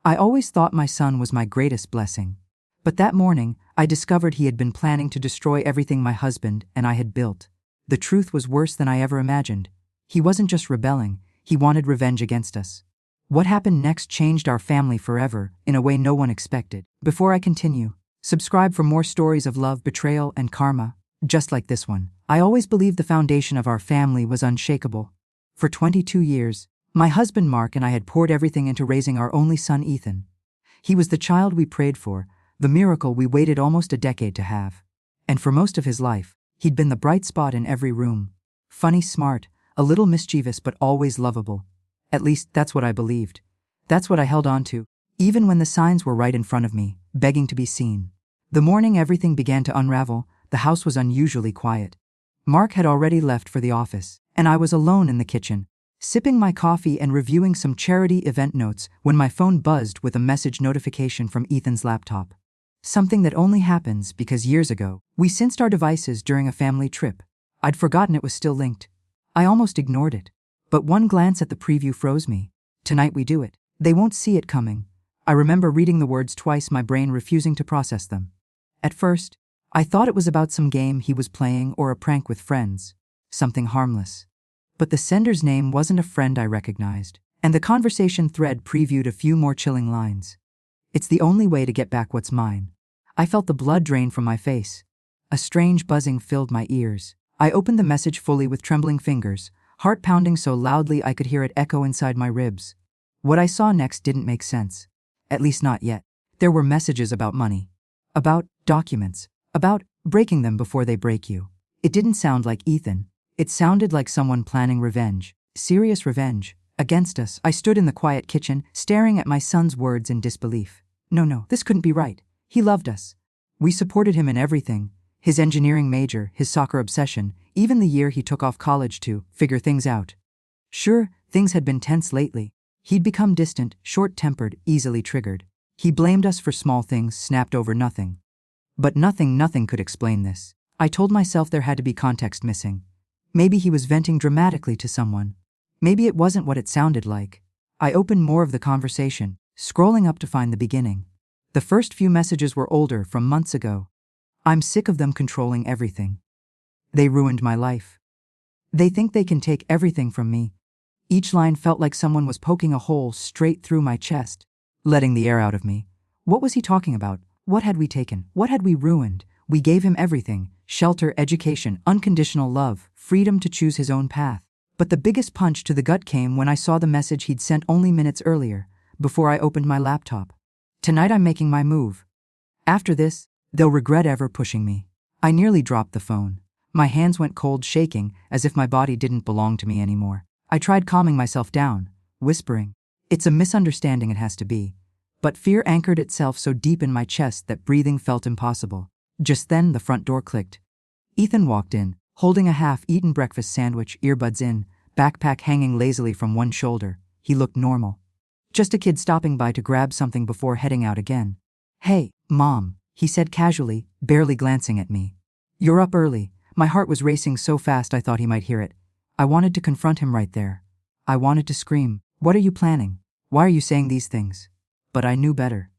I always thought my son was my greatest blessing. But that morning, I discovered he had been planning to destroy everything my husband and I had built. The truth was worse than I ever imagined. He wasn't just rebelling, he wanted revenge against us. What happened next changed our family forever, in a way no one expected. Before I continue, subscribe for more stories of love, betrayal, and karma, just like this one. I always believed the foundation of our family was unshakable. For 22 years, my husband Mark and I had poured everything into raising our only son Ethan. He was the child we prayed for, the miracle we waited almost a decade to have. And for most of his life, he'd been the bright spot in every room. Funny, smart, a little mischievous but always lovable. At least, that's what I believed. That's what I held on to, even when the signs were right in front of me, begging to be seen. The morning everything began to unravel, the house was unusually quiet. Mark had already left for the office, and I was alone in the kitchen, sipping my coffee and reviewing some charity event notes when my phone buzzed with a message notification from Ethan's laptop. Something that only happens because years ago, we synced our devices during a family trip. I'd forgotten it was still linked. I almost ignored it. But one glance at the preview froze me. Tonight we do it. They won't see it coming. I remember reading the words twice, my brain refusing to process them. At first, I thought it was about some game he was playing or a prank with friends. Something harmless. But the sender's name wasn't a friend I recognized, and the conversation thread previewed a few more chilling lines. It's the only way to get back what's mine. I felt the blood drain from my face. A strange buzzing filled my ears. I opened the message fully with trembling fingers, heart pounding so loudly I could hear it echo inside my ribs. What I saw next didn't make sense. At least not yet. There were messages about money. About documents. About breaking them before they break you. It didn't sound like Ethan. It sounded like someone planning revenge. Serious revenge. Against us. I stood in the quiet kitchen, staring at my son's words in disbelief. No, this couldn't be right. He loved us. We supported him in everything. His engineering major, his soccer obsession, even the year he took off college to figure things out. Sure, things had been tense lately. He'd become distant, short-tempered, easily triggered. He blamed us for small things, snapped over nothing. But nothing could explain this. I told myself there had to be context missing. Maybe he was venting dramatically to someone. Maybe it wasn't what it sounded like. I opened more of the conversation, scrolling up to find the beginning. The first few messages were older, from months ago. I'm sick of them controlling everything. They ruined my life. They think they can take everything from me. Each line felt like someone was poking a hole straight through my chest, letting the air out of me. What was he talking about? What had we taken? What had we ruined? We gave him everything: shelter, education, unconditional love, freedom to choose his own path. But the biggest punch to the gut came when I saw the message he'd sent only minutes earlier, before I opened my laptop. Tonight I'm making my move. After this, they'll regret ever pushing me. I nearly dropped the phone. My hands went cold, shaking, as if my body didn't belong to me anymore. I tried calming myself down, whispering, "It's a misunderstanding, it has to be." But fear anchored itself so deep in my chest that breathing felt impossible. Just then, the front door clicked. Ethan walked in, holding a half-eaten breakfast sandwich, earbuds in, backpack hanging lazily from one shoulder. He looked normal. Just a kid stopping by to grab something before heading out again. "Hey, Mom," he said casually, barely glancing at me. "You're up early." My heart was racing so fast I thought he might hear it. I wanted to confront him right there. I wanted to scream, "What are you planning? Why are you saying these things?" But I knew better.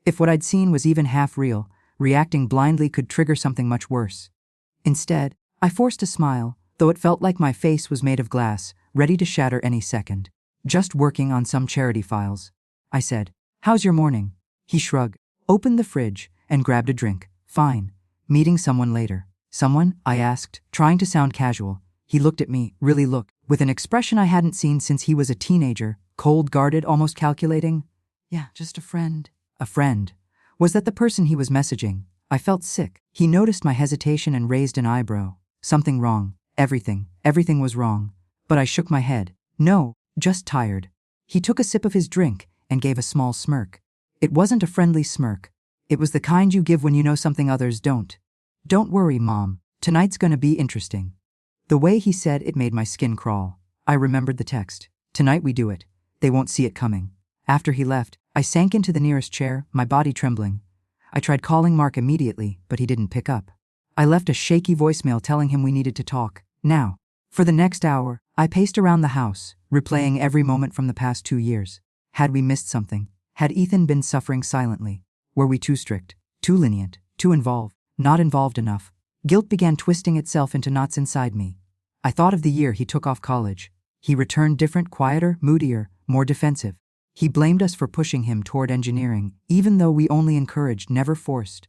If what I'd seen was even half real, reacting blindly could trigger something much worse. Instead, I forced a smile, though it felt like my face was made of glass, ready to shatter any second. "Just working on some charity files," I said. "How's your morning?" He shrugged, opened the fridge, and grabbed a drink. "Fine. Meeting someone later." "Someone?" I asked, trying to sound casual. He looked at me, really looked, with an expression I hadn't seen since he was a teenager, cold-guarded, almost calculating. "Yeah, just a friend." A friend. Was that the person he was messaging? I felt sick. He noticed my hesitation and raised an eyebrow. Something wrong. Everything was wrong. But I shook my head. "No, just tired." He took a sip of his drink and gave a small smirk. It wasn't a friendly smirk. It was the kind you give when you know something others don't. "Don't worry, Mom. Tonight's gonna be interesting." The way he said it made my skin crawl. I remembered the text. "Tonight we do it. They won't see it coming." After he left, I sank into the nearest chair, my body trembling. I tried calling Mark immediately, but he didn't pick up. I left a shaky voicemail telling him we needed to talk, now. For the next hour, I paced around the house, replaying every moment from the past 2 years. Had we missed something? Had Ethan been suffering silently? Were we too strict, too lenient, too involved, not involved enough? Guilt began twisting itself into knots inside me. I thought of the year he took off college. He returned different, quieter, moodier, more defensive. He blamed us for pushing him toward engineering, even though we only encouraged, never forced.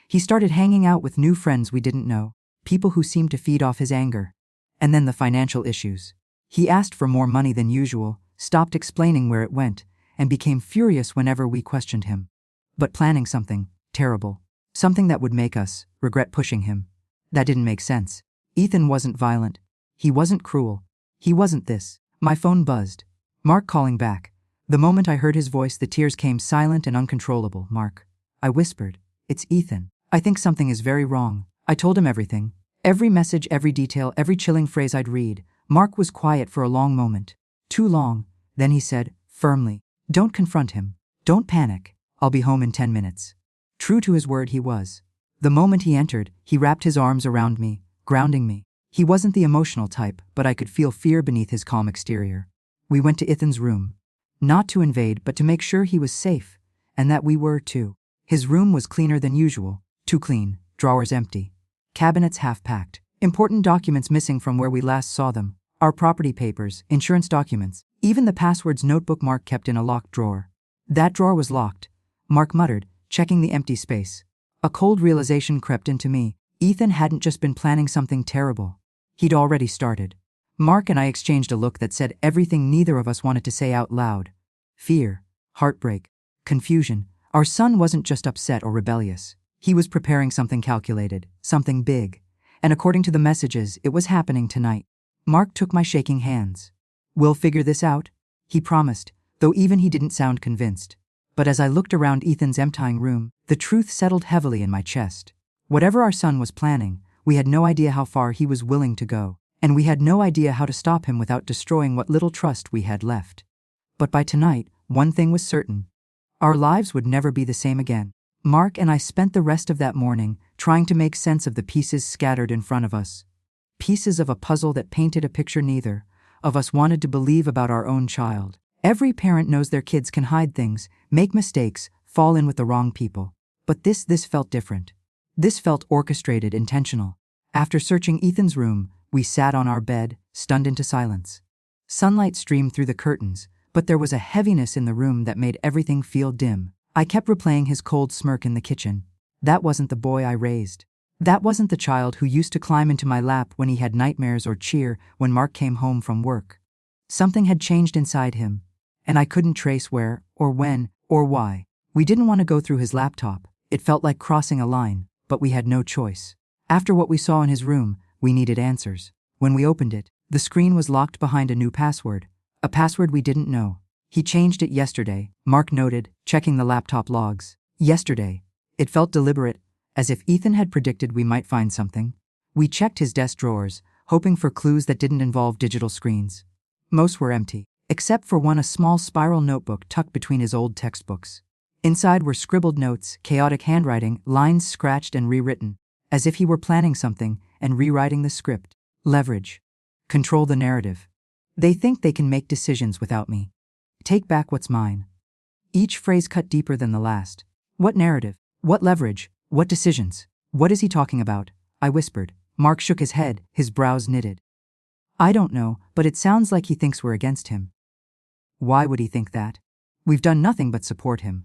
He started hanging out with new friends we didn't know, people who seemed to feed off his anger. And then the financial issues. He asked for more money than usual, stopped explaining where it went, and became furious whenever we questioned him. But planning something terrible, something that would make us regret pushing him, that didn't make sense. Ethan wasn't violent. He wasn't cruel. He wasn't this. My phone buzzed. Mark calling back. The moment I heard his voice, the tears came silent and uncontrollable. Mark. I whispered. It's Ethan. I think something is very wrong. I told him everything. Every message, every detail, every chilling phrase I'd read. Mark was quiet for a long moment. Too long. Then he said, firmly, don't confront him. Don't panic. I'll be home in 10 minutes. True to his word, he was. The moment he entered, he wrapped his arms around me, grounding me. He wasn't the emotional type, but I could feel fear beneath his calm exterior. We went to Ethan's room. Not to invade, but to make sure he was safe, and that we were too. His room was cleaner than usual. Too clean, drawers empty, cabinets half-packed, important documents missing from where we last saw them, our property papers, insurance documents, even the passwords notebook Mark kept in a locked drawer. That drawer was locked, Mark muttered, checking the empty space. A cold realization crept into me. Ethan hadn't just been planning something terrible. He'd already started. Mark and I exchanged a look that said everything neither of us wanted to say out loud. Fear, heartbreak, confusion. Our son wasn't just upset or rebellious. He was preparing something calculated, something big. And according to the messages, it was happening tonight. Mark took my shaking hands. We'll figure this out, he promised, though even he didn't sound convinced. But as I looked around Ethan's emptying room, the truth settled heavily in my chest. Whatever our son was planning, we had no idea how far he was willing to go, and we had no idea how to stop him without destroying what little trust we had left. But by tonight, one thing was certain. Our lives would never be the same again. Mark and I spent the rest of that morning trying to make sense of the pieces scattered in front of us. Pieces of a puzzle that painted a picture neither of us wanted to believe about our own child. Every parent knows their kids can hide things, make mistakes, fall in with the wrong people. But this felt different. This felt orchestrated, intentional. After searching Ethan's room, we sat on our bed, stunned into silence. Sunlight streamed through the curtains, but there was a heaviness in the room that made everything feel dim. I kept replaying his cold smirk in the kitchen. That wasn't the boy I raised. That wasn't the child who used to climb into my lap when he had nightmares or cheer when Mark came home from work. Something had changed inside him, and I couldn't trace where, or when, or why. We didn't want to go through his laptop. It felt like crossing a line, but we had no choice. After what we saw in his room, we needed answers. When we opened it, the screen was locked behind a new password, a password we didn't know. He changed it yesterday, Mark noted, checking the laptop logs. Yesterday. It felt deliberate, as if Ethan had predicted we might find something. We checked his desk drawers, hoping for clues that didn't involve digital screens. Most were empty, except for one, a small spiral notebook tucked between his old textbooks. Inside were scribbled notes, chaotic handwriting, lines scratched and rewritten, as if he were planning something and rewriting the script. Leverage. Control the narrative. They think they can make decisions without me. Take back what's mine. Each phrase cut deeper than the last. What narrative? What leverage? What decisions? What is he talking about? I whispered. Mark shook his head, his brows knitted. I don't know, but it sounds like he thinks we're against him. Why would he think that? We've done nothing but support him.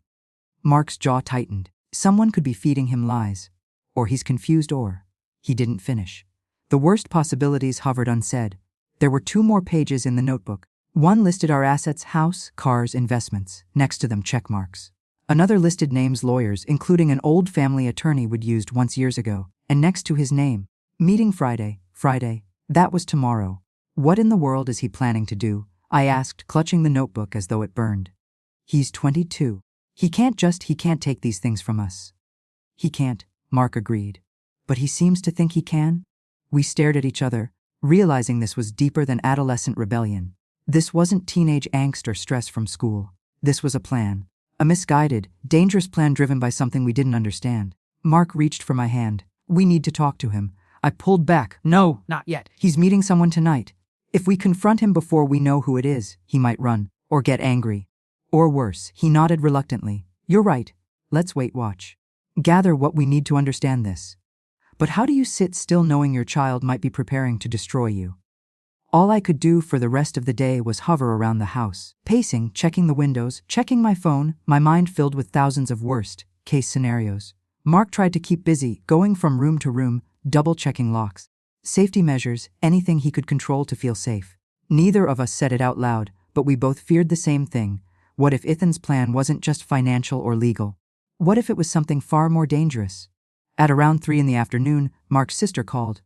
Mark's jaw tightened. Someone could be feeding him lies. Or he's confused, or he didn't finish. The worst possibilities hovered unsaid. There were 2 more pages in the notebook. One listed our assets, house, cars, investments. Next to them, check marks. Another listed names, lawyers, including an old family attorney we'd used once years ago. And next to his name, meeting Friday. That was tomorrow. What in the world is he planning to do? I asked, clutching the notebook as though it burned. He's 22. He can't take these things from us. He can't, Mark agreed. But he seems to think he can? We stared at each other, realizing this was deeper than adolescent rebellion. This wasn't teenage angst or stress from school. This was a plan. A misguided, dangerous plan driven by something we didn't understand. Mark reached for my hand. We need to talk to him. I pulled back. No, not yet. He's meeting someone tonight. If we confront him before we know who it is, he might run, or get angry, Or worse, he nodded reluctantly. You're right. Let's watch. Gather what we need to understand this. But how do you sit still knowing your child might be preparing to destroy you? All I could do for the rest of the day was hover around the house, pacing, checking the windows, checking my phone, my mind filled with thousands of worst-case scenarios. Mark tried to keep busy, going from room to room, double-checking locks, safety measures, anything he could control to feel safe. Neither of us said it out loud, but we both feared the same thing. What if Ethan's plan wasn't just financial or legal? What if it was something far more dangerous? At around 3 in the afternoon, Mark's sister called.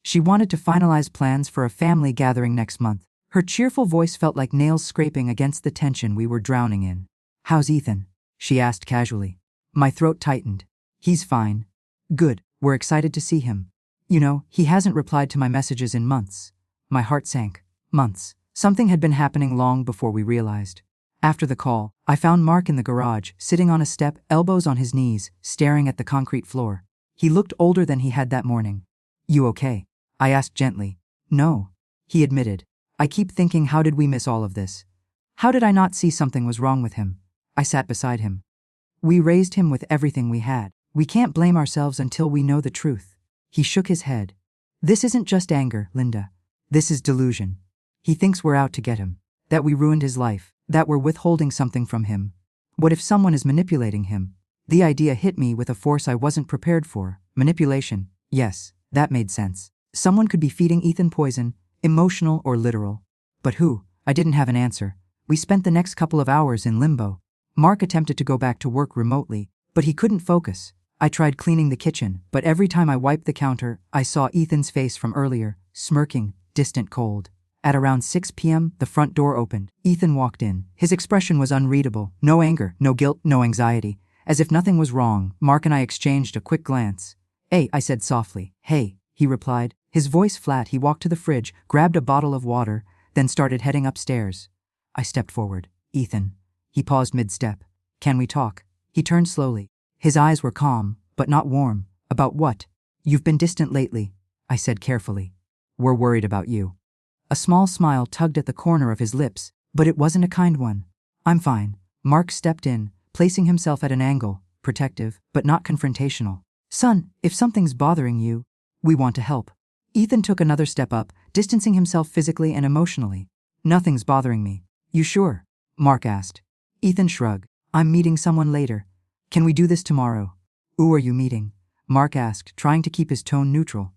She wanted to finalize plans for a family gathering next month. Her cheerful voice felt like nails scraping against the tension we were drowning in. How's Ethan? She asked casually. My throat tightened. He's fine. Good, we're excited to see him. You know, he hasn't replied to my messages in months. My heart sank. Months. Something had been happening long before we realized. After the call, I found Mark in the garage, sitting on a step, elbows on his knees, staring at the concrete floor. He looked older than he had that morning. You okay? I asked gently. No, he admitted. I keep thinking, how did we miss all of this? How did I not see something was wrong with him? I sat beside him. We raised him with everything we had. We can't blame ourselves until we know the truth. He shook his head. This isn't just anger, Linda. This is delusion. He thinks we're out to get him, that we ruined his life, that we're withholding something from him. What if someone is manipulating him? The idea hit me with a force I wasn't prepared for. Manipulation. Yes, that made sense. Someone could be feeding Ethan poison, emotional or literal. But who? I didn't have an answer. We spent the next couple of hours in limbo. Mark attempted to go back to work remotely, but he couldn't focus. I tried cleaning the kitchen, but every time I wiped the counter, I saw Ethan's face from earlier, smirking, distant, cold. At around 6 p.m., the front door opened. Ethan walked in. His expression was unreadable. No anger, no guilt, no anxiety. As if nothing was wrong, Mark and I exchanged a quick glance. Hey, I said softly. Hey, he replied. His voice flat. He walked to the fridge, grabbed a bottle of water, then started heading upstairs. I stepped forward. Ethan. He paused mid-step. Can we talk? He turned slowly. His eyes were calm, but not warm. About what? You've been distant lately, I said carefully. We're worried about you. A small smile tugged at the corner of his lips, but it wasn't a kind one. I'm fine. Mark stepped in, placing himself at an angle, protective, but not confrontational. Son, if something's bothering you, we want to help. Ethan took another step up, distancing himself physically and emotionally. Nothing's bothering me. You sure? Mark asked. Ethan shrugged. I'm meeting someone later. Can we do this tomorrow? Who are you meeting? Mark asked, trying to keep his tone neutral.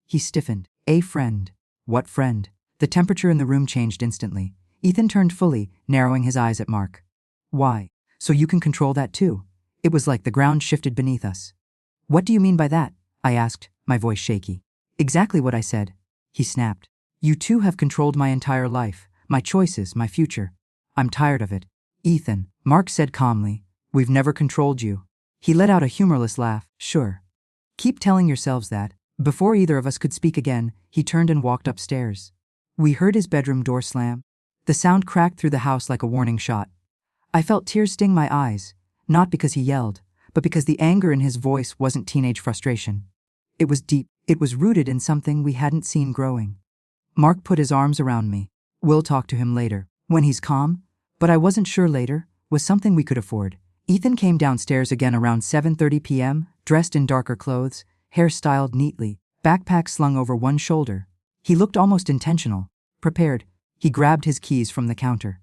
He stiffened. A friend. What friend? The temperature in the room changed instantly. Ethan turned fully, narrowing his eyes at Mark. Why? So you can control that too? It was like the ground shifted beneath us. What do you mean by that? I asked, my voice shaky. Exactly what I said. He snapped. You two have controlled my entire life, my choices, my future. I'm tired of it. Ethan, Mark said calmly, we've never controlled you. He let out a humorless laugh. Sure. Keep telling yourselves that. Before either of us could speak again, he turned and walked upstairs. We heard his bedroom door slam. The sound cracked through the house like a warning shot. I felt tears sting my eyes, not because he yelled, but because the anger in his voice wasn't teenage frustration. It was deep. It was rooted in something we hadn't seen growing. Mark put his arms around me. We'll talk to him later, when he's calm. But I wasn't sure later was something we could afford. Ethan came downstairs again around 7:30 p.m., dressed in darker clothes, hair styled neatly, backpack slung over one shoulder. He looked almost intentional, prepared. He grabbed his keys from the counter.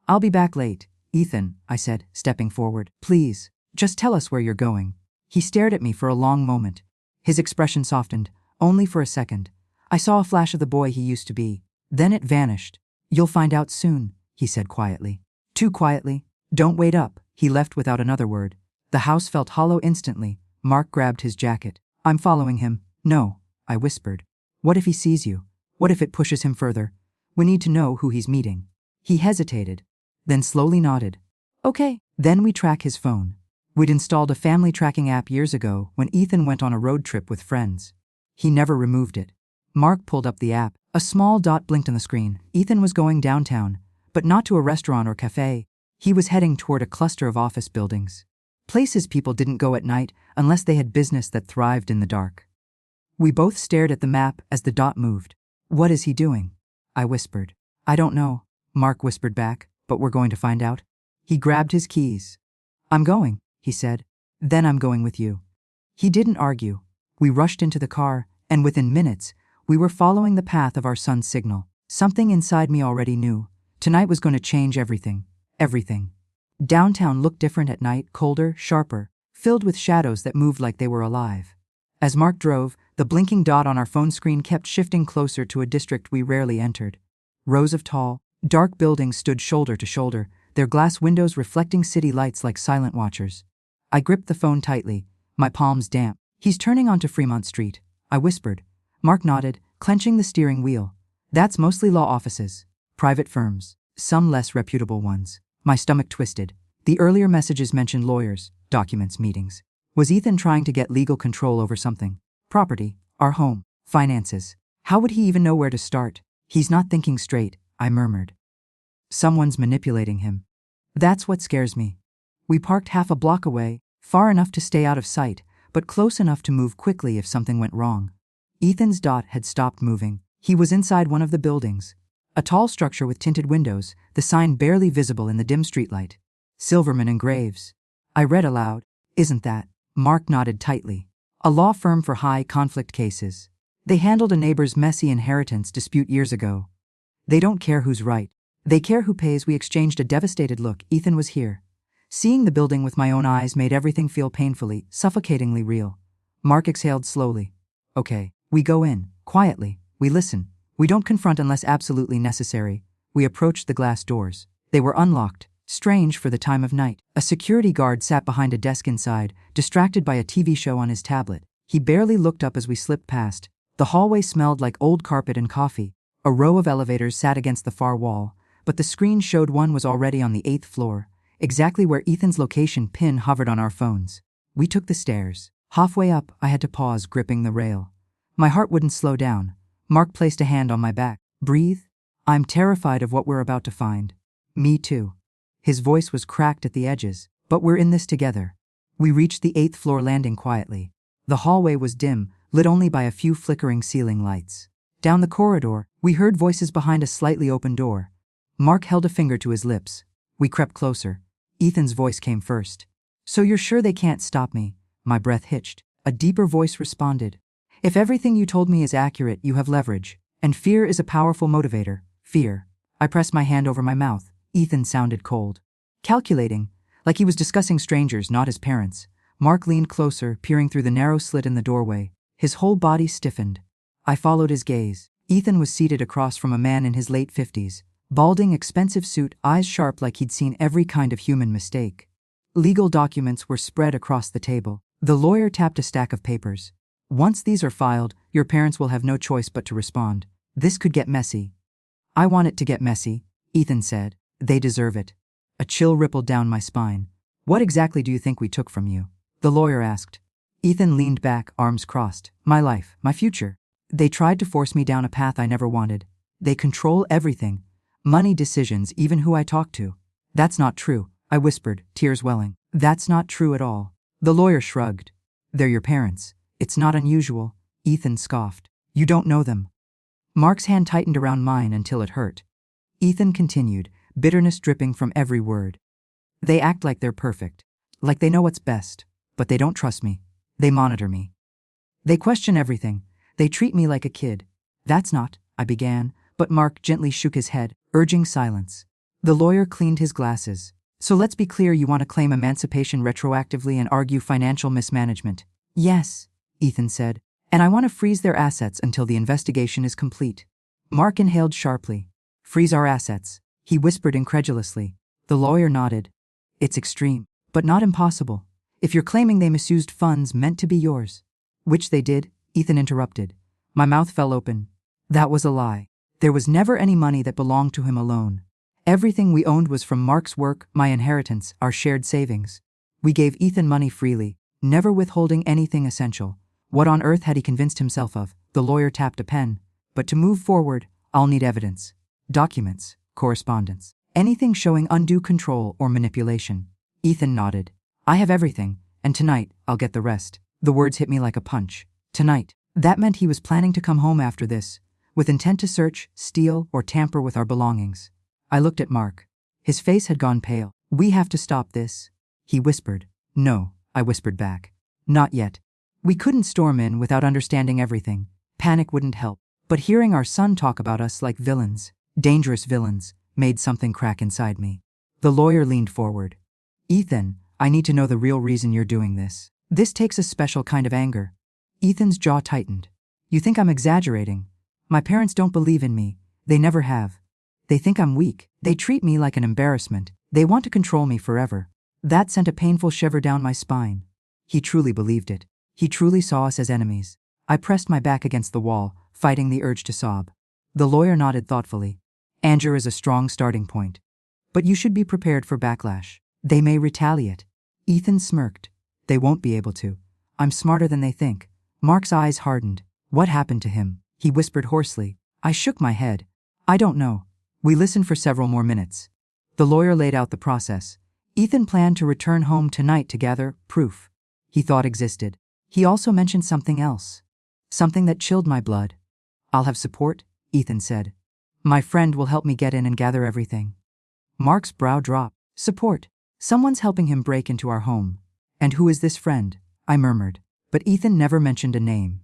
I'll be back late, Ethan, I said, stepping forward. Please, just tell us where you're going. He stared at me for a long moment. His expression softened, only for a second. I saw a flash of the boy he used to be. Then it vanished. You'll find out soon, he said quietly. Too quietly. Don't wait up. He left without another word. The house felt hollow instantly. Mark grabbed his jacket. I'm following him. No, I whispered. What if he sees you? What if it pushes him further? We need to know who he's meeting. He hesitated, then slowly nodded. Okay. Then we track his phone. We'd installed a family tracking app years ago when Ethan went on a road trip with friends. He never removed it. Mark pulled up the app. A small dot blinked on the screen. Ethan was going downtown, but not to a restaurant or cafe. He was heading toward a cluster of office buildings. Places people didn't go at night unless they had business that thrived in the dark. We both stared at the map as the dot moved. What is he doing? I whispered. I don't know, Mark whispered back, but we're going to find out. He grabbed his keys. I'm going, he said. Then I'm going with you. He didn't argue. We rushed into the car, and within minutes, we were following the path of our son's signal. Something inside me already knew. Tonight was going to change everything. Everything. Downtown looked different at night, colder, sharper, filled with shadows that moved like they were alive. As Mark drove, the blinking dot on our phone screen kept shifting closer to a district we rarely entered. Rows of tall, dark buildings stood shoulder to shoulder, their glass windows reflecting city lights like silent watchers. I gripped the phone tightly, my palms damp. He's turning onto Fremont Street, I whispered. Mark nodded, clenching the steering wheel. That's mostly law offices, private firms, some less reputable ones. My stomach twisted. The earlier messages mentioned lawyers, documents, meetings. Was Ethan trying to get legal control over something? Property, our home, finances. How would he even know where to start? He's not thinking straight, I murmured. Someone's manipulating him. That's what scares me. We parked half a block away, far enough to stay out of sight, but close enough to move quickly if something went wrong. Ethan's dot had stopped moving. He was inside one of the buildings. A tall structure with tinted windows, the sign barely visible in the dim streetlight. Silverman and Graves. I read aloud. Isn't that? Mark nodded tightly. A law firm for high conflict cases. They handled a neighbor's messy inheritance dispute years ago. They don't care who's right. They care who pays. We exchanged a devastated look. Ethan was here. Seeing the building with my own eyes made everything feel painfully, suffocatingly real. Mark exhaled slowly. Okay. We go in, quietly. We listen. We don't confront unless absolutely necessary. We approached the glass doors. They were unlocked. Strange for the time of night. A security guard sat behind a desk inside, distracted by a TV show on his tablet. He barely looked up as we slipped past. The hallway smelled like old carpet and coffee. A row of elevators sat against the far wall, but the screen showed one was already on the 8th floor, exactly where Ethan's location pin hovered on our phones. We took the stairs. Halfway up, I had to pause, gripping the rail. My heart wouldn't slow down. Mark placed a hand on my back. Breathe. I'm terrified of what we're about to find. Me too. His voice was cracked at the edges, but we're in this together. We reached the 8th floor landing quietly. The hallway was dim, lit only by a few flickering ceiling lights. Down the corridor, we heard voices behind a slightly open door. Mark held a finger to his lips. We crept closer. Ethan's voice came first. So you're sure they can't stop me? My breath hitched. A deeper voice responded. If everything you told me is accurate, you have leverage. And fear is a powerful motivator. Fear. I pressed my hand over my mouth. Ethan sounded cold. Calculating, like he was discussing strangers, not his parents. Mark leaned closer, peering through the narrow slit in the doorway. His whole body stiffened. I followed his gaze. Ethan was seated across from a man in his late 50s. Balding, expensive suit, eyes sharp like he'd seen every kind of human mistake. Legal documents were spread across the table. The lawyer tapped a stack of papers. Once these are filed, your parents will have no choice but to respond. This could get messy. I want it to get messy, Ethan said. They deserve it. A chill rippled down my spine. What exactly do you think we took from you? The lawyer asked. Ethan leaned back, arms crossed. My life, my future. They tried to force me down a path I never wanted. They control everything. Money, decisions, even who I talk to. That's not true, I whispered, tears welling. That's not true at all. The lawyer shrugged. They're your parents. It's not unusual, Ethan scoffed. You don't know them. Mark's hand tightened around mine until it hurt. Ethan continued, bitterness dripping from every word. They act like they're perfect, like they know what's best, but they don't trust me. They monitor me. They question everything. They treat me like a kid. That's not, I began, but Mark gently shook his head, urging silence. The lawyer cleaned his glasses. So let's be clear, you want to claim emancipation retroactively and argue financial mismanagement. Yes, Ethan said, and I want to freeze their assets until the investigation is complete. Mark inhaled sharply. Freeze our assets, he whispered incredulously. The lawyer nodded. It's extreme, but not impossible. If you're claiming they misused funds meant to be yours. Which they did, Ethan interrupted. My mouth fell open. That was a lie. There was never any money that belonged to him alone. Everything we owned was from Mark's work, my inheritance, our shared savings. We gave Ethan money freely, never withholding anything essential. What on earth had he convinced himself of? The lawyer tapped a pen. But to move forward, I'll need evidence. Documents, correspondence, anything showing undue control or manipulation. Ethan nodded. I have everything, and tonight, I'll get the rest. The words hit me like a punch. Tonight. That meant he was planning to come home after this, with intent to search, steal, or tamper with our belongings. I looked at Mark. His face had gone pale. "We have to stop this," he whispered. "No," I whispered back. "Not yet." We couldn't storm in without understanding everything. Panic wouldn't help. But hearing our son talk about us like villains, dangerous villains, made something crack inside me. The lawyer leaned forward. "Ethan, I need to know the real reason you're doing this. This takes a special kind of anger." Ethan's jaw tightened. "You think I'm exaggerating? My parents don't believe in me. They never have. They think I'm weak. They treat me like an embarrassment. They want to control me forever." That sent a painful shiver down my spine. He truly believed it. He truly saw us as enemies. I pressed my back against the wall, fighting the urge to sob. The lawyer nodded thoughtfully. "Anger is a strong starting point. But you should be prepared for backlash. They may retaliate." Ethan smirked. "They won't be able to. I'm smarter than they think." Mark's eyes hardened. "What happened to him?" he whispered hoarsely. I shook my head. "I don't know." We listened for several more minutes. The lawyer laid out the process. Ethan planned to return home tonight to gather proof he thought existed. He also mentioned something else. Something that chilled my blood. "I'll have support," Ethan said. "My friend will help me get in and gather everything." Mark's brow dropped. "Support? Someone's helping him break into our home. And who is this friend?" I murmured. But Ethan never mentioned a name.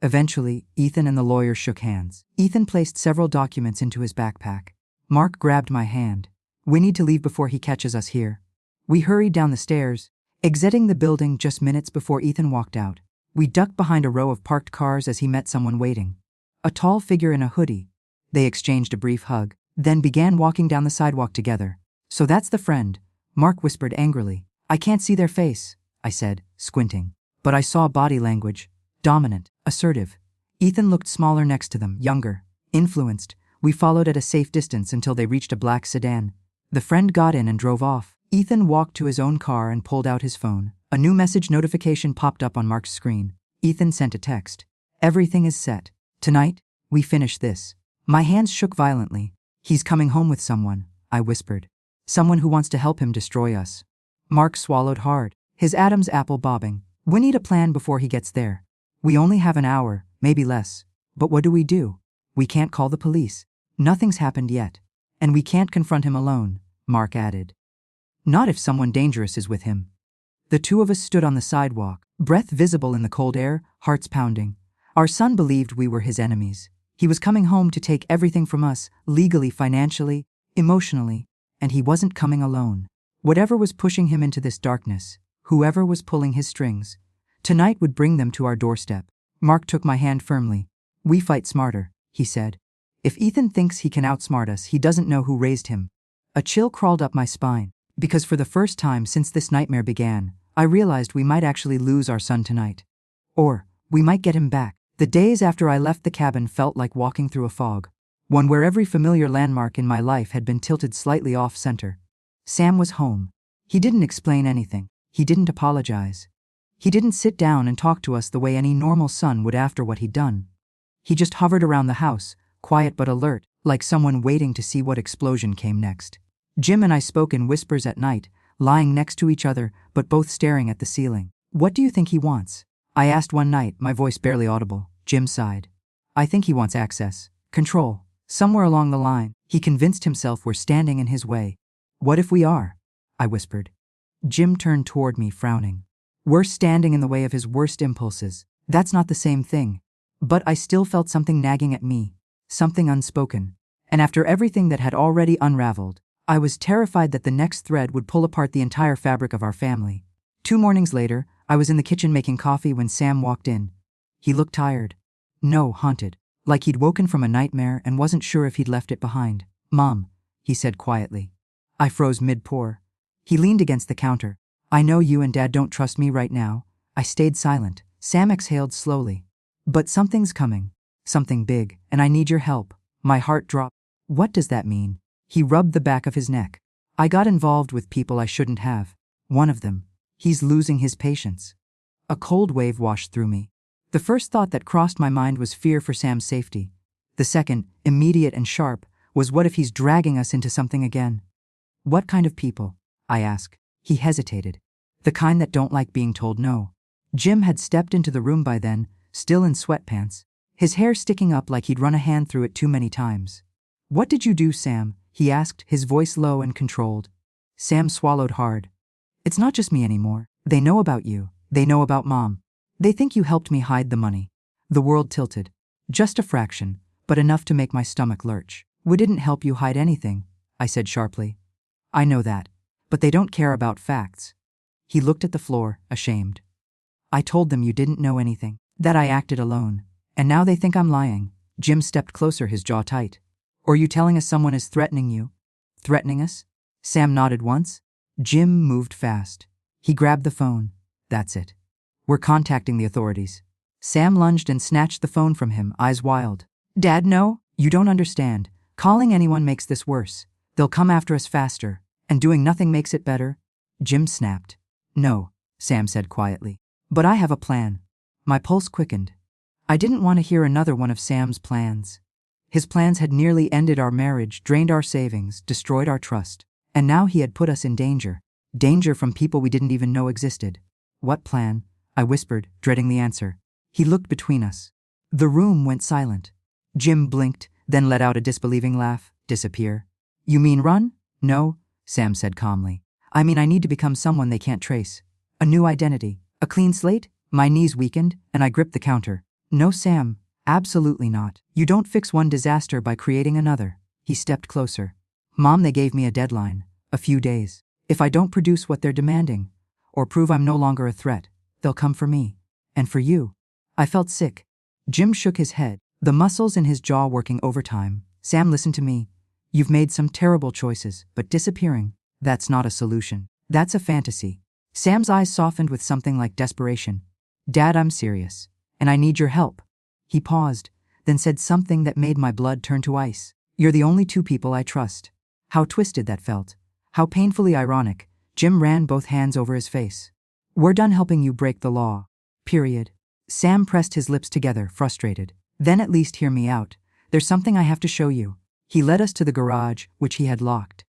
Eventually, Ethan and the lawyer shook hands. Ethan placed several documents into his backpack. Mark grabbed my hand. "We need to leave before he catches us here." We hurried down the stairs, exiting the building just minutes before Ethan walked out. We ducked behind a row of parked cars as he met someone waiting. A tall figure in a hoodie. They exchanged a brief hug, then began walking down the sidewalk together. "So that's the friend," Mark whispered angrily. "I can't see their face," I said, squinting. But I saw body language. Dominant, assertive. Ethan looked smaller next to them, younger, influenced. We followed at a safe distance until they reached a black sedan. The friend got in and drove off. Ethan walked to his own car and pulled out his phone. A new message notification popped up on Mark's screen. Ethan sent a text. "Everything is set. Tonight, we finish this." My hands shook violently. "He's coming home with someone," I whispered. "Someone who wants to help him destroy us." Mark swallowed hard, his Adam's apple bobbing. "We need a plan before he gets there. We only have an hour, maybe less. But what do? We can't call the police. Nothing's happened yet. And we can't confront him alone," Mark added. "Not if someone dangerous is with him." The two of us stood on the sidewalk, breath visible in the cold air, hearts pounding. Our son believed we were his enemies. He was coming home to take everything from us, legally, financially, emotionally, and he wasn't coming alone. Whatever was pushing him into this darkness, whoever was pulling his strings, tonight would bring them to our doorstep. Mark took my hand firmly. "We fight smarter," he said. "If Ethan thinks he can outsmart us, he doesn't know who raised him." A chill crawled up my spine, because for the first time since this nightmare began, I realized we might actually lose our son tonight. Or, we might get him back. The days after I left the cabin felt like walking through a fog, one where every familiar landmark in my life had been tilted slightly off-center. Sam was home. He didn't explain anything. He didn't apologize. He didn't sit down and talk to us the way any normal son would after what he'd done. He just hovered around the house, quiet but alert, like someone waiting to see what explosion came next. Jim and I spoke in whispers at night, lying next to each other but both staring at the ceiling. "What do you think he wants?" I asked one night, my voice barely audible. Jim sighed. "I think he wants access. Control. Somewhere along the line, he convinced himself we're standing in his way." "What if we are?" I whispered. Jim turned toward me, frowning. "We're standing in the way of his worst impulses. That's not the same thing." But I still felt something nagging at me, something unspoken. And after everything that had already unraveled, I was terrified that the next thread would pull apart the entire fabric of our family. 2 mornings later, I was in the kitchen making coffee when Sam walked in. He looked tired. No, haunted. Like he'd woken from a nightmare and wasn't sure if he'd left it behind. "Mom," he said quietly. I froze mid-pour. He leaned against the counter. "I know you and Dad don't trust me right now." I stayed silent. Sam exhaled slowly. "But something's coming. Something big, and I need your help." My heart dropped. "What does that mean?" He rubbed the back of his neck. "I got involved with people I shouldn't have. One of them. He's losing his patience." A cold wave washed through me. The first thought that crossed my mind was fear for Sam's safety. The second, immediate and sharp, was what if he's dragging us into something again? "What kind of people?" I asked. He hesitated. "The kind that don't like being told no." Jim had stepped into the room by then, still in sweatpants, his hair sticking up like he'd run a hand through it too many times. "What did you do, Sam?" he asked, his voice low and controlled. Sam swallowed hard. It's not just me anymore. They know about you. They know about Mom. They think you helped me hide the money. The world tilted. Just a fraction, but enough to make my stomach lurch. We didn't help you hide anything, I said sharply. I know that, but they don't care about facts. He looked at the floor, ashamed. I told them you didn't know anything, that I acted alone, and now they think I'm lying. Jim stepped closer, his jaw tight. Or you telling us someone is threatening you? Threatening us? Sam nodded once. Jim moved fast. He grabbed the phone. That's it. We're contacting the authorities. Sam lunged and snatched the phone from him, eyes wild. Dad, no, you don't understand. Calling anyone makes this worse. They'll come after us faster, and doing nothing makes it better. Jim snapped. No, Sam said quietly. But I have a plan. My pulse quickened. I didn't want to hear another one of Sam's plans. His plans had nearly ended our marriage, drained our savings, destroyed our trust. And now he had put us in danger. Danger from people we didn't even know existed. What plan? I whispered, dreading the answer. He looked between us. The room went silent. Jim blinked, then let out a disbelieving laugh. Disappear? You mean run? No, Sam said calmly. I mean I need to become someone they can't trace. A new identity. A clean slate? My knees weakened, and I gripped the counter. No, Sam, absolutely not. You don't fix one disaster by creating another. He stepped closer. Mom, they gave me a deadline. A few days. If I don't produce what they're demanding, or prove I'm no longer a threat, they'll come for me. And for you. I felt sick. Jim shook his head, the muscles in his jaw working overtime. Sam, listen to me. You've made some terrible choices, but disappearing, that's not a solution. That's a fantasy. Sam's eyes softened with something like desperation. Dad, I'm serious, and I need your help. He paused, then said something that made my blood turn to ice. You're the only two people I trust. How twisted that felt. How painfully ironic. Jim ran both hands over his face. We're done helping you break the law. Period. Sam pressed his lips together, frustrated. Then at least hear me out. There's something I have to show you. He led us to the garage, which he had locked.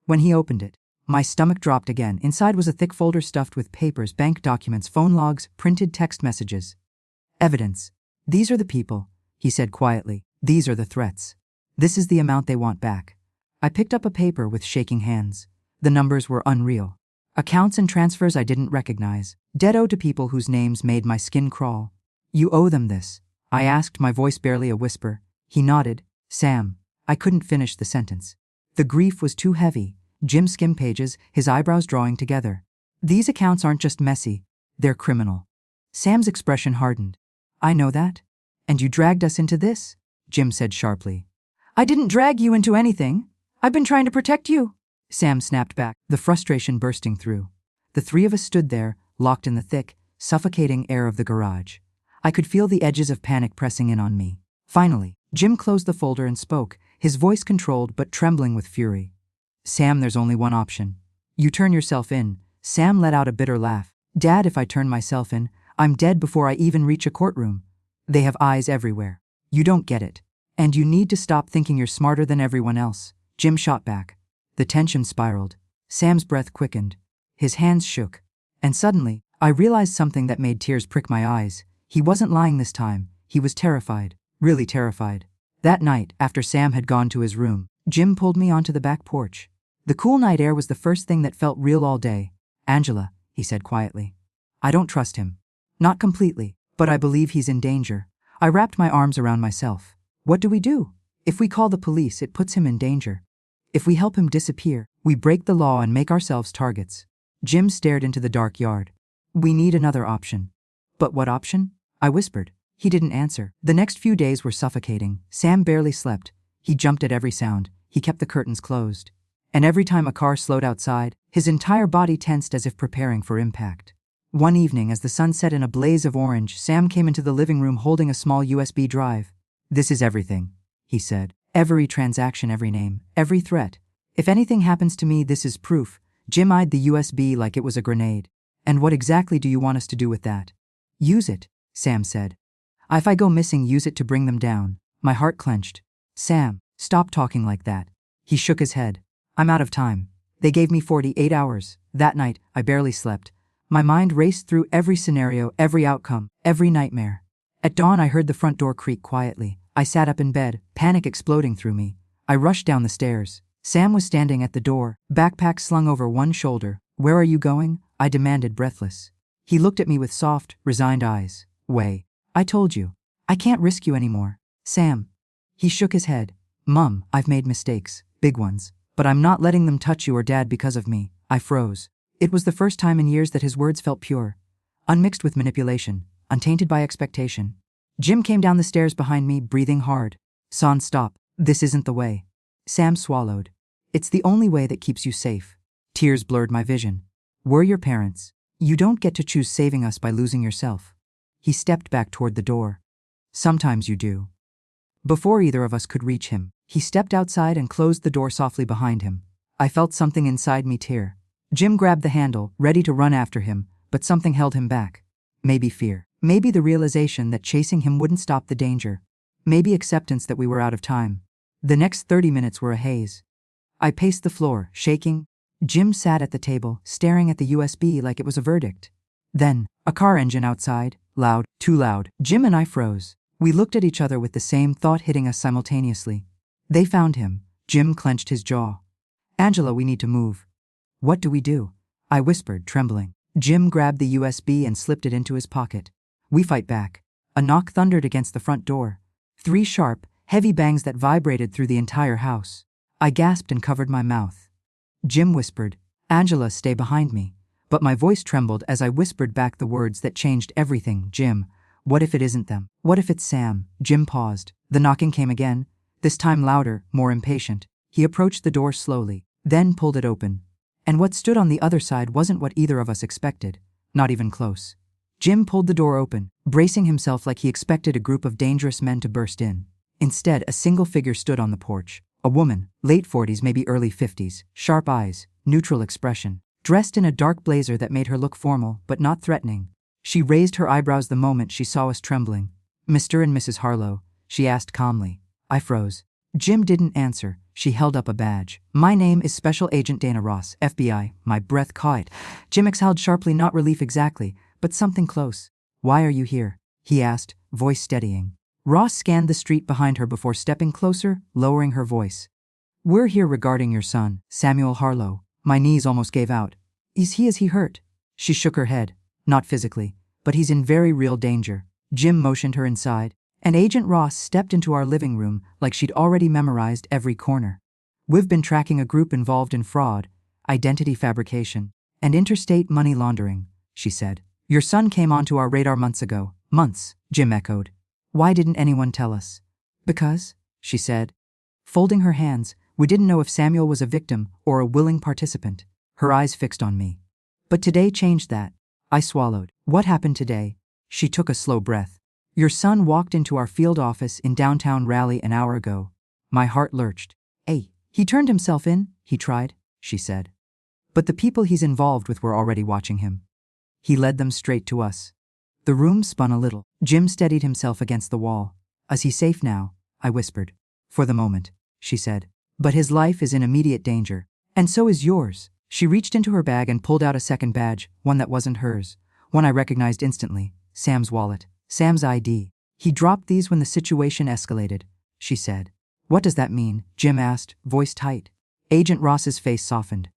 When he opened it, my stomach dropped again. Inside was a thick folder stuffed with papers, bank documents, phone logs, printed text messages. Evidence. These are the people, he said quietly. These are the threats. This is the amount they want back. I picked up a paper with shaking hands. The numbers were unreal. Accounts and transfers I didn't recognize. Debt owed to people whose names made my skin crawl. You owe them this, I asked, my voice barely a whisper. He nodded. Sam. I couldn't finish the sentence. The grief was too heavy. Jim skimmed pages, his eyebrows drawing together. These accounts aren't just messy, they're criminal. Sam's expression hardened. I know that. And you dragged us into this? Jim said sharply. I didn't drag you into anything. I've been trying to protect you. Sam snapped back, the frustration bursting through. The three of us stood there, locked in the thick, suffocating air of the garage. I could feel the edges of panic pressing in on me. Finally, Jim closed the folder and spoke, his voice controlled but trembling with fury. Sam, there's only one option. You turn yourself in. Sam let out a bitter laugh. Dad, if I turn myself in, I'm dead before I even reach a courtroom. They have eyes everywhere. You don't get it. And you need to stop thinking you're smarter than everyone else. Jim shot back. The tension spiraled. Sam's breath quickened. His hands shook. And suddenly, I realized something that made tears prick my eyes. He wasn't lying this time. He was terrified. Really terrified. That night, after Sam had gone to his room, Jim pulled me onto the back porch. The cool night air was the first thing that felt real all day. Angela, he said quietly. I don't trust him. Not completely, but I believe he's in danger. I wrapped my arms around myself. What do we do? If we call the police, it puts him in danger. If we help him disappear, we break the law and make ourselves targets. Jim stared into the dark yard. We need another option. But what option? I whispered. He didn't answer. The next few days were suffocating. Sam barely slept. He jumped at every sound. He kept the curtains closed. And every time a car slowed outside, his entire body tensed as if preparing for impact. One evening, as the sun set in a blaze of orange, Sam came into the living room holding a small USB drive. This is everything, he said. Every transaction, every name, every threat. If anything happens to me, this is proof. Jim eyed the USB like it was a grenade. And what exactly do you want us to do with that? Use it, Sam said. If I go missing, use it to bring them down. My heart clenched. Sam, stop talking like that. He shook his head. I'm out of time. They gave me 48 hours. That night, I barely slept. My mind raced through every scenario, every outcome, every nightmare. At dawn, I heard the front door creak quietly. I sat up in bed, panic exploding through me. I rushed down the stairs. Sam was standing at the door, backpack slung over one shoulder. Where are you going? I demanded, breathless. He looked at me with soft, resigned eyes. Way. I told you. I can't risk you anymore. Sam. He shook his head. Mum, I've made mistakes. Big ones. But I'm not letting them touch you or Dad because of me. I froze. It was the first time in years that his words felt pure. Unmixed with manipulation. Untainted by expectation. Jim came down the stairs behind me, breathing hard. Son, stop. This isn't the way. Sam swallowed. It's the only way that keeps you safe. Tears blurred my vision. We're your parents. You don't get to choose saving us by losing yourself. He stepped back toward the door. Sometimes you do. Before either of us could reach him, he stepped outside and closed the door softly behind him. I felt something inside me tear. Jim grabbed the handle, ready to run after him, but something held him back. Maybe fear. Maybe the realization that chasing him wouldn't stop the danger. Maybe acceptance that we were out of time. The next 30 minutes were a haze. I paced the floor, shaking. Jim sat at the table, staring at the USB like it was a verdict. Then, a car engine outside, loud, too loud. Jim and I froze. We looked at each other with the same thought hitting us simultaneously. They found him. Jim clenched his jaw. Angela, we need to move. What do we do? I whispered, trembling. Jim grabbed the USB and slipped it into his pocket. We fight back. A knock thundered against the front door. 3 sharp, heavy bangs that vibrated through the entire house. I gasped and covered my mouth. Jim whispered, Angela, stay behind me. But my voice trembled as I whispered back the words that changed everything. Jim, what if it isn't them? What if it's Sam? Jim paused. The knocking came again, this time louder, more impatient. He approached the door slowly, then pulled it open. And what stood on the other side wasn't what either of us expected, not even close. Jim pulled the door open, bracing himself like he expected a group of dangerous men to burst in. Instead, a single figure stood on the porch. A woman, late 40s, maybe early 50s, sharp eyes, neutral expression, dressed in a dark blazer that made her look formal but not threatening. She raised her eyebrows the moment she saw us trembling. Mr. and Mrs. Harlow, she asked calmly. I froze. Jim didn't answer. She held up a badge. My name is Special Agent Dana Ross, FBI. My breath caught. Jim exhaled sharply, not relief exactly, but something close. Why are you here? He asked, voice steadying. Ross scanned the street behind her before stepping closer, lowering her voice. We're here regarding your son, Samuel Harlow. My knees almost gave out. Is he hurt? She shook her head. Not physically, but he's in very real danger. Jim motioned her inside, and Agent Ross stepped into our living room like she'd already memorized every corner. We've been tracking a group involved in fraud, identity fabrication, and interstate money laundering, she said. Your son came onto our radar months ago. Months, Jim echoed. Why didn't anyone tell us? Because, she said. Folding her hands, we didn't know if Samuel was a victim or a willing participant. Her eyes fixed on me. But today changed that. I swallowed. What happened today? She took a slow breath. Your son walked into our field office in downtown Raleigh an hour ago. My heart lurched. Hey, he turned himself in, he tried, she said. But the people he's involved with were already watching him. He led them straight to us. The room spun a little. Jim steadied himself against the wall. Is he safe now? I whispered. For the moment, she said. But his life is in immediate danger. And so is yours. She reached into her bag and pulled out a second badge, one that wasn't hers. One I recognized instantly. Sam's wallet. Sam's ID. He dropped these when the situation escalated, she said. What does that mean? Jim asked, voice tight. Agent Ross's face softened.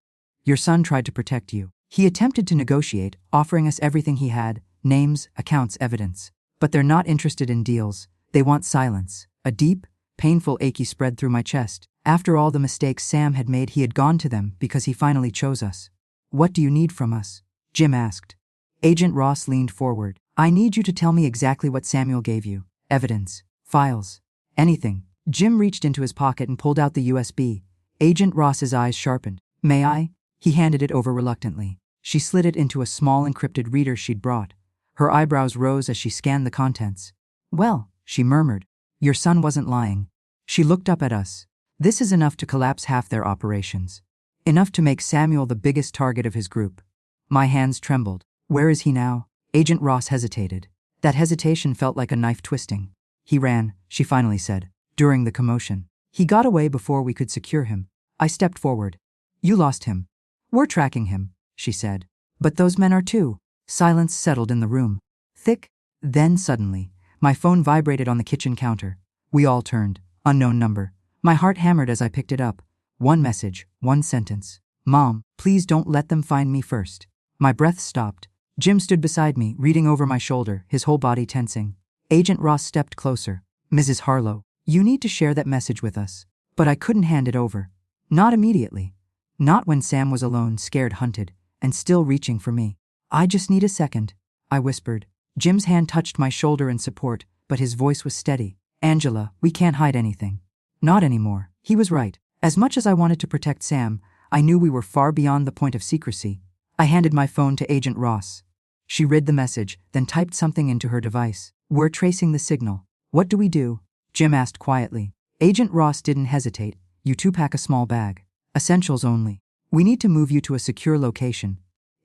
Your son tried to protect you. He attempted to negotiate, offering us everything he had, names, accounts, evidence. But they're not interested in deals. They want silence. A deep, painful ache spread through my chest. After all the mistakes Sam had made, he had gone to them because he finally chose us. What do you need from us? Jim asked. Agent Ross leaned forward. I need you to tell me exactly what Samuel gave you. Evidence. Files. Anything. Jim reached into his pocket and pulled out the USB. Agent Ross's eyes sharpened. May I? He handed it over reluctantly. She slid it into a small encrypted reader she'd brought. Her eyebrows rose as she scanned the contents. Well, she murmured. Your son wasn't lying. She looked up at us. This is enough to collapse half their operations. Enough to make Samuel the biggest target of his group. My hands trembled. Where is he now? Agent Ross hesitated. That hesitation felt like a knife twisting. He ran, she finally said, during the commotion. He got away before we could secure him. I stepped forward. You lost him. We're tracking him, she said. But those men are too. Silence settled in the room. Thick. Then suddenly, my phone vibrated on the kitchen counter. We all turned. Unknown number. My heart hammered as I picked it up. One message, one sentence. Mom, please don't let them find me first. My breath stopped. Jim stood beside me, reading over my shoulder, his whole body tensing. Agent Ross stepped closer. Mrs. Harlow, you need to share that message with us. But I couldn't hand it over. Not immediately. Not when Sam was alone, scared, hunted, and still reaching for me. I just need a second, I whispered. Jim's hand touched my shoulder in support, but his voice was steady. Angela, we can't hide anything. Not anymore. He was right. As much as I wanted to protect Sam, I knew we were far beyond the point of secrecy. I handed my phone to Agent Ross. She read the message, then typed something into her device. We're tracing the signal. What do we do? Jim asked quietly. Agent Ross didn't hesitate. You two pack a small bag. Essentials only. We need to move you to a secure location.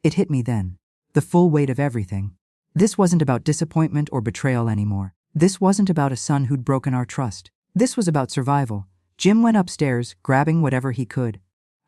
It hit me then. The full weight of everything. This wasn't about disappointment or betrayal anymore. This wasn't about a son who'd broken our trust. This was about survival. Jim went upstairs, grabbing whatever he could.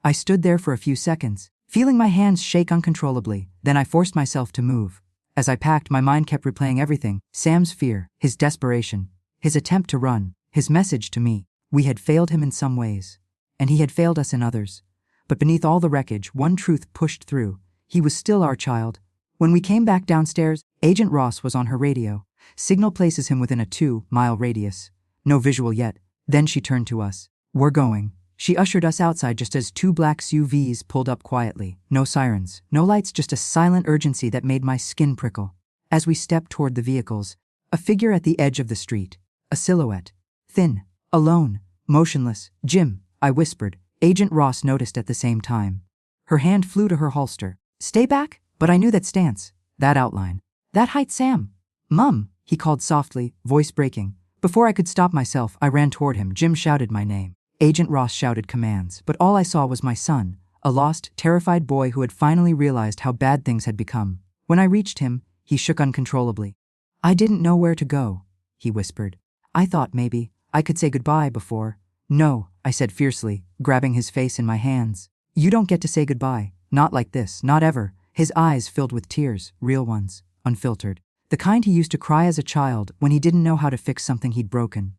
I stood there for a few seconds, feeling my hands shake uncontrollably. Then I forced myself to move. As I packed, my mind kept replaying everything. Sam's fear, his desperation, his attempt to run, his message to me. We had failed him in some ways, and he had failed us in others. But beneath all the wreckage, one truth pushed through. He was still our child. When we came back downstairs, Agent Ross was on her radio. Signal places him within a 2-mile radius. No visual yet. Then she turned to us. We're going. She ushered us outside just as 2 black SUVs pulled up quietly. No sirens, no lights, just a silent urgency that made my skin prickle. As we stepped toward the vehicles, a figure at the edge of the street. A silhouette. Thin. Alone. Motionless. Jim, I whispered. Agent Ross noticed at the same time. Her hand flew to her holster. Stay back? But I knew that stance. That outline. That height. Sam. Mum, he called softly, voice breaking. Before I could stop myself, I ran toward him. Jim shouted my name. Agent Ross shouted commands, but all I saw was my son, a lost, terrified boy who had finally realized how bad things had become. When I reached him, he shook uncontrollably. I didn't know where to go, he whispered. I thought maybe I could say goodbye before. No, I said fiercely, grabbing his face in my hands. You don't get to say goodbye. Not like this, not ever. His eyes filled with tears, real ones, unfiltered. The kind he used to cry as a child when he didn't know how to fix something he'd broken.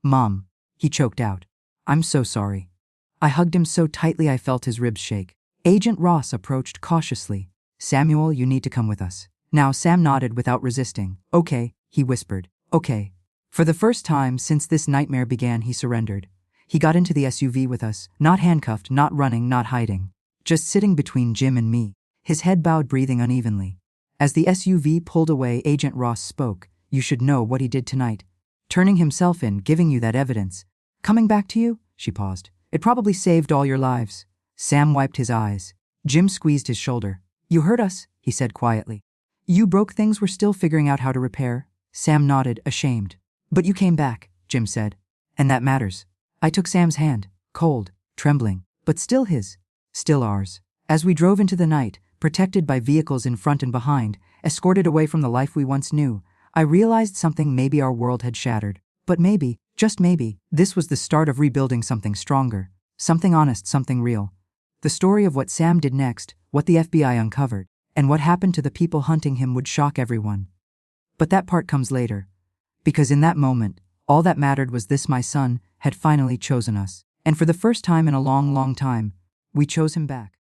Mom, he choked out. I'm so sorry. I hugged him so tightly I felt his ribs shake. Agent Ross approached cautiously. Samuel, you need to come with us. Now Sam nodded without resisting. Okay, he whispered. Okay. For the first time since this nightmare began, he surrendered. He got into the SUV with us, not handcuffed, not running, not hiding. Just sitting between Jim and me, his head bowed, breathing unevenly. As the SUV pulled away, Agent Ross spoke. You should know what he did tonight. Turning himself in, giving you that evidence. Coming back to you? She paused. It probably saved all your lives. Sam wiped his eyes. Jim squeezed his shoulder. You hurt us, he said quietly. You broke things we're still figuring out how to repair. Sam nodded, ashamed. But you came back, Jim said. And that matters. I took Sam's hand, cold, trembling, but still his, still ours. As we drove into the night, protected by vehicles in front and behind, escorted away from the life we once knew, I realized something. Maybe our world had shattered. But maybe, just maybe, this was the start of rebuilding something stronger, something honest, something real. The story of what Sam did next, what the FBI uncovered, and what happened to the people hunting him would shock everyone. But that part comes later. Because in that moment, all that mattered was this: my son had finally chosen us. And for the first time in a long, long time, we chose him back.